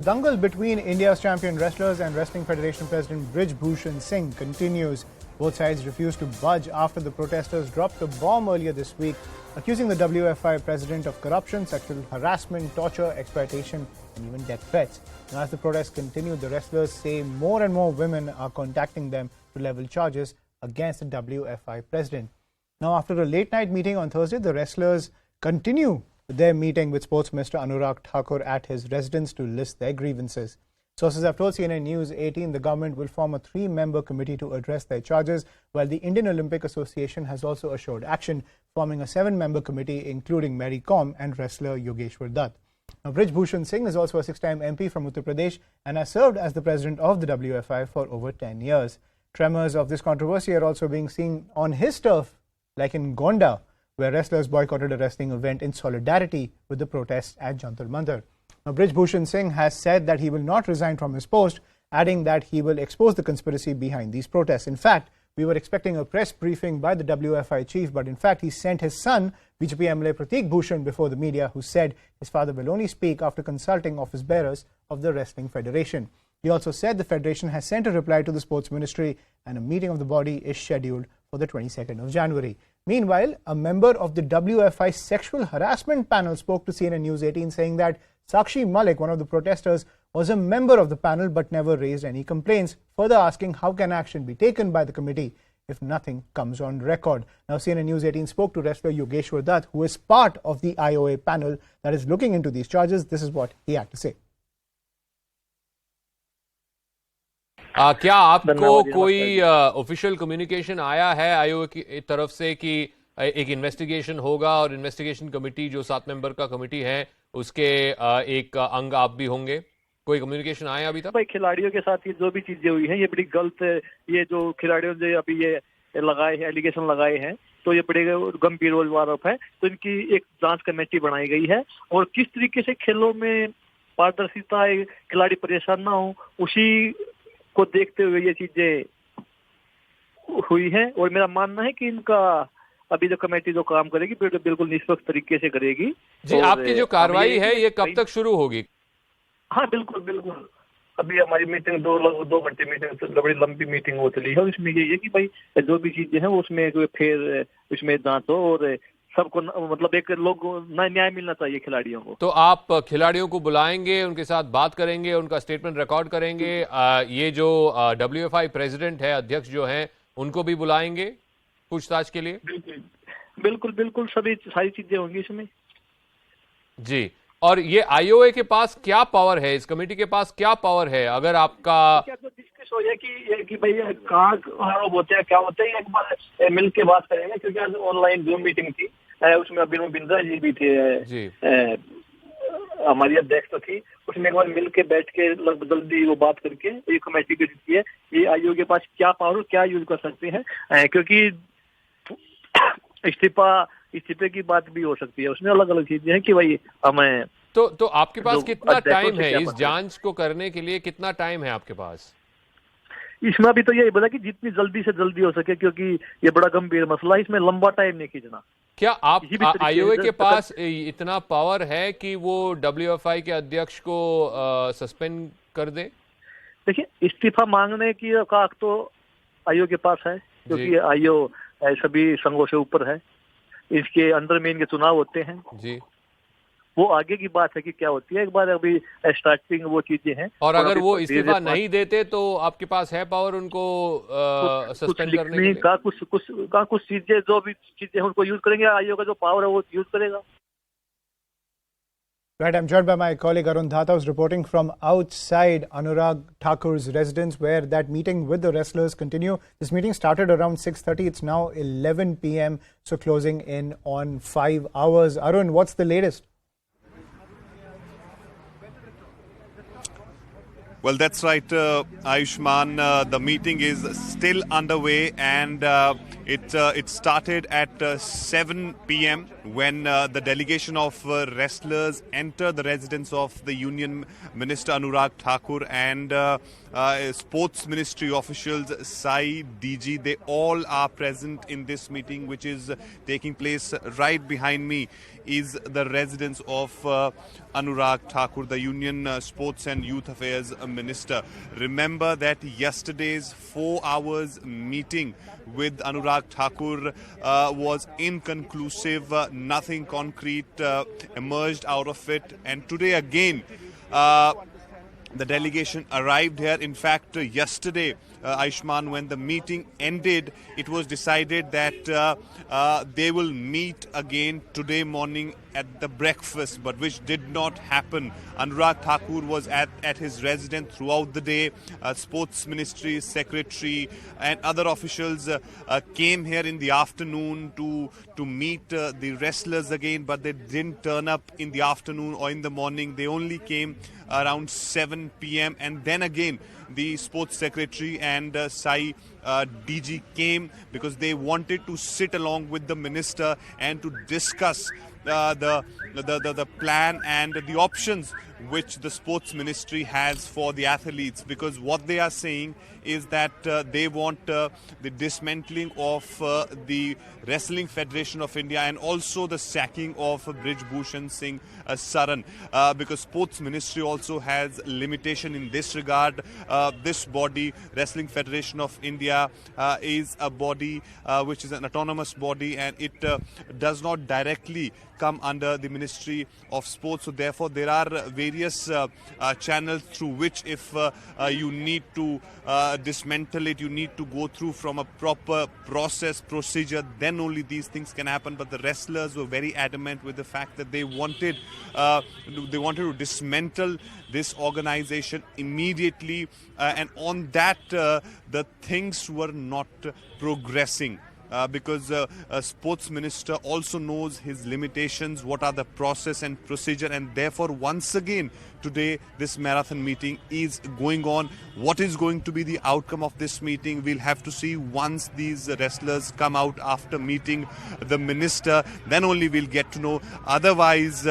Dangle between India's champion wrestlers and Wrestling Federation President Brij Bhushan Singh continues. Both sides refuse to budge after the protesters dropped a bomb earlier this week, accusing the WFI president of corruption, sexual harassment, torture, exploitation, and even death threats. Now, as the protests continue, the wrestlers say more and more women are contacting them to level charges against the WFI president. Now, after a late-night meeting on Thursday, the wrestlers continue their meeting with Sports Minister Anurag Thakur at his residence to list their grievances. Sources have told CNN News 18 the government will form a 3-member committee to address their charges, while the Indian Olympic Association has also assured action, forming a 7-member committee including Mary Kom and wrestler Yogeshwar Dutt. Now, Brij Bhushan Singh is also a 6-time MP from Uttar Pradesh and has served as the president of the WFI for over 10 years. Tremors of this controversy are also being seen on his turf, like in Gonda, where wrestlers boycotted a wrestling event in solidarity with the protests at Jantar Mantar. Now, Brij Bhushan Singh has said that he will not resign from his post, adding that he will expose the conspiracy behind these protests. In fact, we were expecting a press briefing by the WFI chief, but in fact he sent his son, BJP MLA Pratik Bhushan, before the media, who said his father will only speak after consulting office bearers of the Wrestling Federation. He also said the Federation has sent a reply to the Sports Ministry and a meeting of the body is scheduled for the 22nd of January. Meanwhile, a member of the WFI sexual harassment panel spoke to CNN News 18 saying that Sakshi Malik, one of the protesters, was a member of the panel but never raised any complaints, further asking how can action be taken by the committee if nothing comes on record. Now, CNN News 18 spoke to wrestler Yogeshwar Dutt, who is part of the IOA panel that is looking into these charges. This is what he had to say. क्या आपको कोई official communication आया है IOA की तरफ से कि एक इन्वेस्टिगेशन होगा और इन्वेस्टिगेशन कमेटी जो 7 मेंबर का कमेटी है उसके एक अंग आप भी होंगे? कोई कम्युनिकेशन आया अभी तक? भाई, खिलाड़ियों के साथ ये जो भी चीजें हुई हैं ये बड़ी गलत है। ये जो खिलाड़ियों ने अभी ये लगाए हैं, एलिगेशन लगाए हैं, तो ये बड़े गंभीर आरोप है। तो इनकी एक जांच कमेटी बनाई गई है और किस तरीके से खेलों में पारदर्शिता, खिलाड़ी परेशान ना हो, उसी को देखते हुए ये चीजें हुई हैं। और मेरा मानना है कि इनका अभी जो कमेटी जो काम करेगी बिल्कुल निष्पक्ष तरीके से करेगी। जी, आपकी जो कार्रवाई है ये कब तक शुरू होगी? हाँ, बिल्कुल बिल्कुल। अभी हमारी मीटिंग 2 घंटे मीटिंग, बड़ी लंबी मीटिंग हो चली है। उसमें ये है कि भाई जो भी चीजें हैं उसमें फिर उसमें जांच हो और सबको मतलब एक लोग न्याय मिलना चाहिए खिलाड़ियों को। तो आप खिलाड़ियों को बुलाएंगे, उनके साथ बात करेंगे, उनका स्टेटमेंट रिकॉर्ड करेंगे, ये जो WFI प्रेसिडेंट है, अध्यक्ष जो हैं, उनको भी बुलाएंगे पूछताछ के लिए? बिल्कुल बिल्कुल, सारी चीजें होंगी इसमें। जी, और ये IOA के पास क्या पावर है, इस कमेटी के पास क्या पावर है? अगर आपका क्या तो डिस्कस हो जाए कि भाई कहाँ आरोप होते हैं, क्या होते हैं, एक बार मिल के बात करेंगे। क्योंकि आज ऑनलाइन जूम मीटिंग थी, उसमें अभिनव बिंद्रा जी भी थे, हमारी अध्यक्ष तो थी। उसमें एक बार मिल के बैठ के जल्दी वो बात करके ये कमेटी की है ये IOA के पास क्या पावर, क्या यूज कर सकते हैं। क्योंकि इस्तीफे की बात भी हो सकती है, उसमें अलग अलग चीजें हैं कि भाई हमें तो आपके पास कितना टाइम है इस जांच को करने के लिए? कितना टाइम है आपके पास? इसमें अभी तो यही बोला कि जितनी जल्दी से जल्दी हो सके, क्योंकि ये बड़ा गंभीर मसला है, इसमें लंबा टाइम नहीं खींचना। क्या आप IOA के पास इतना पावर है कि वो WFI के अध्यक्ष को सस्पेंड कर दे? देखिए, इस्तीफा मांगने की हक तो IOA के पास है, क्योंकि IOA सभी संघों से ऊपर है। इसके अंदर में इनके चुनाव होते हैं जी, वो आगे की बात है कि क्या होती है। एक बार अभी स्टार्टिंग वो चीजें हैं। और अगर वो इस्तीफा नहीं देते तो आपके पास है पावर उनको सस्पेंड करने के लिए? कुछ चीजें जो भी चीजें उनको यूज करेंगे, IOA का जो पावर है वो यूज करेगा। Right, I'm joined by my colleague Arun Dhata, who's reporting from outside Anurag Thakur's residence, where that meeting with the wrestlers continue. This meeting started around 6:30. It's now 11 p.m., so closing in on 5 hours. Arun, what's the latest? Well, that's right, Ayushman. The meeting is still underway, and it started at 7 p.m. when the delegation of wrestlers entered the residence of the Union Minister Anurag Thakur and Sports Ministry officials, Sai, DG. They all are present in this meeting, which is taking place right behind me. is the residence of Anurag Thakur, the Union Sports and Youth Affairs Minister. Remember that yesterday's 4 hours meeting with Anurag Thakur was inconclusive. Nothing concrete emerged out of it. And today again, the delegation arrived here. In fact, yesterday, Ayushman, when the meeting ended, it was decided that they will meet again today morning at the breakfast, but which did not happen. Anurag Thakur was at his residence throughout the day. Sports Ministry, Secretary and other officials came here in the afternoon to meet the wrestlers again, but they didn't turn up in the afternoon or in the morning. They only came around 7 p.m. and then again the Sports Secretary and Sai DG came because they wanted to sit along with the minister and to discuss the plan and the options which the Sports Ministry has for the athletes, because what they are saying is that they want the dismantling of the Wrestling Federation of India and also the sacking of Brij Bhushan Sharan, because Sports Ministry also has limitation in this regard. This body, Wrestling Federation of India, is a body which is an autonomous body, and it does not directly come under the Ministry of Sports. So therefore there are various channels through which, if you need to dismantle it, you need to go through from a proper procedure, then only these things can happen. But the wrestlers were very adamant with the fact that they wanted to dismantle this organization immediately, and on that the things were not progressing. Because a sports minister also knows his limitations, what are the process and procedure, and therefore once again today this marathon meeting is going on. What is going to be the outcome of this meeting, we'll have to see once these wrestlers come out after meeting the minister, then only we'll get to know. Otherwise,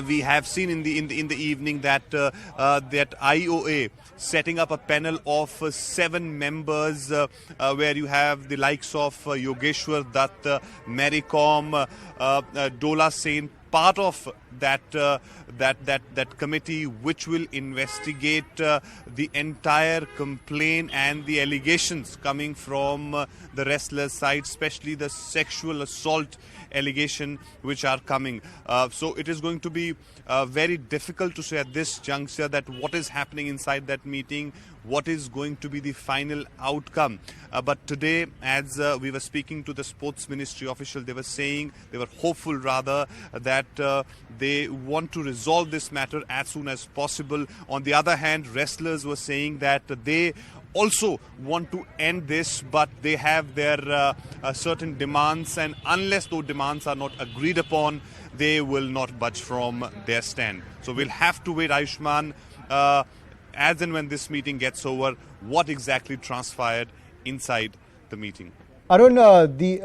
we have seen in the evening that that IOA setting up a panel of 7 members, where you have the likes of Yogeshwar Dutt, Mary Com, Dola Sen, part of that committee which will investigate the entire complaint and the allegations coming from the wrestlers' side, especially the sexual assault allegation which are coming. So it is going to be very difficult to say at this juncture that what is happening inside that meeting, what is going to be the final outcome. But today, as we were speaking to the Sports Ministry official, they were saying, they were hopeful rather, that they want to resolve this matter as soon as possible. On the other hand, wrestlers were saying that they also want to end this, but they have their certain demands, and unless those demands are not agreed upon, they will not budge from their stand. So we'll have to wait, Ayushman, as and when this meeting gets over, what exactly transpired inside the meeting. Arun, the